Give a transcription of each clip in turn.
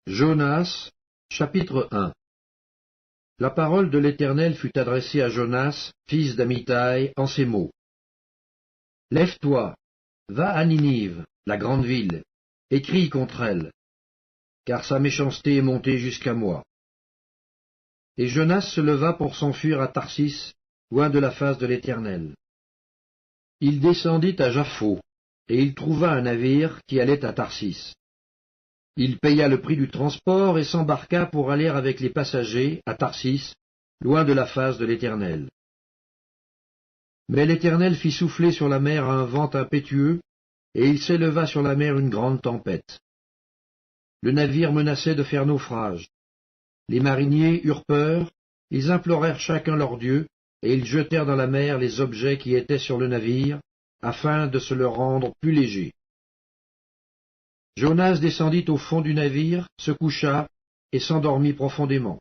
Jonas, chapitre 1. La parole de l'Éternel fut adressée à Jonas, fils d'Amittai, en ces mots. Lève-toi, va à Ninive, la grande ville, et crie contre elle, car sa méchanceté est montée jusqu'à moi. Et Jonas se leva pour s'enfuir à Tarsis, loin de la face de l'Éternel. Il descendit à Jaffo, et il trouva un navire qui allait à Tarsis. Il paya le prix du transport et s'embarqua pour aller avec les passagers à Tarsis, loin de la face de l'Éternel. Mais l'Éternel fit souffler sur la mer un vent impétueux, et il s'éleva sur la mer une grande tempête. Le navire menaçait de faire naufrage. Les mariniers eurent peur, ils implorèrent chacun leur Dieu, et ils jetèrent dans la mer les objets qui étaient sur le navire, afin de se le rendre plus léger. Jonas descendit au fond du navire, se coucha, et s'endormit profondément.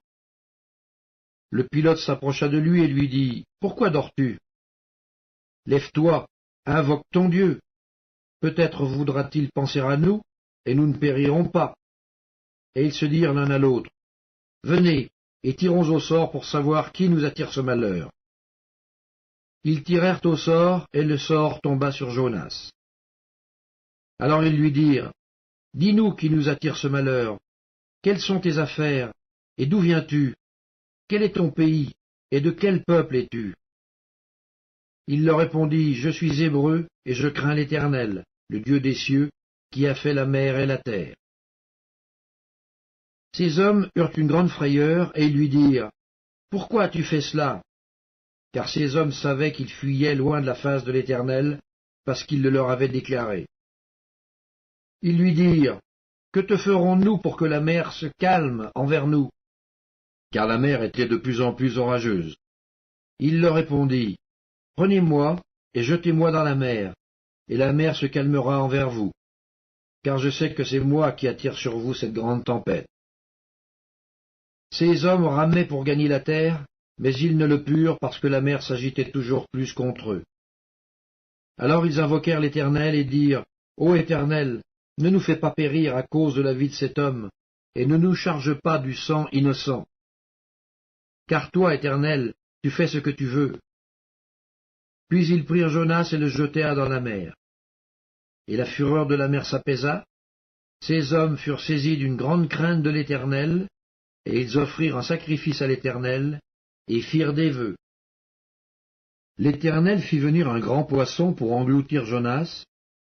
Le pilote s'approcha de lui et lui dit, « Pourquoi dors-tu? Lève-toi, invoque ton Dieu. Peut-être voudra-t-il penser à nous, et nous ne périrons pas. » Et ils se dirent l'un à l'autre, « Venez, et tirons au sort pour savoir qui nous attire ce malheur. » Ils tirèrent au sort, et le sort tomba sur Jonas. Alors ils lui dirent, « Dis-nous qui nous attire ce malheur. Quelles sont tes affaires, et d'où viens-tu? Quel est ton pays, et de quel peuple es-tu? » Il leur répondit, « Je suis Hébreu, et je crains l'Éternel, le Dieu des cieux, qui a fait la mer et la terre. » Ces hommes eurent une grande frayeur, et ils lui dirent, « Pourquoi as-tu fait cela? » Car ces hommes savaient qu'ils fuyaient loin de la face de l'Éternel, parce qu'il le leur avait déclaré. Ils lui dirent, « Que te ferons-nous pour que la mer se calme envers nous? » Car la mer était de plus en plus orageuse. Il leur répondit, « Prenez-moi et jetez-moi dans la mer, et la mer se calmera envers vous, car je sais que c'est moi qui attire sur vous cette grande tempête. » Ces hommes ramaient pour gagner la terre, mais ils ne le purent parce que la mer s'agitait toujours plus contre eux. Alors ils invoquèrent l'Éternel et dirent, « Ô Éternel, ne nous fais pas périr à cause de la vie de cet homme, et ne nous charge pas du sang innocent. Car toi, Éternel, tu fais ce que tu veux. » Puis ils prirent Jonas et le jetèrent dans la mer. Et la fureur de la mer s'apaisa. Ces hommes furent saisis d'une grande crainte de l'Éternel, et ils offrirent un sacrifice à l'Éternel, et firent des vœux. L'Éternel fit venir un grand poisson pour engloutir Jonas,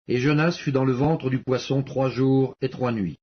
et Jonas fut dans le ventre du poisson 3 jours et 3 nuits.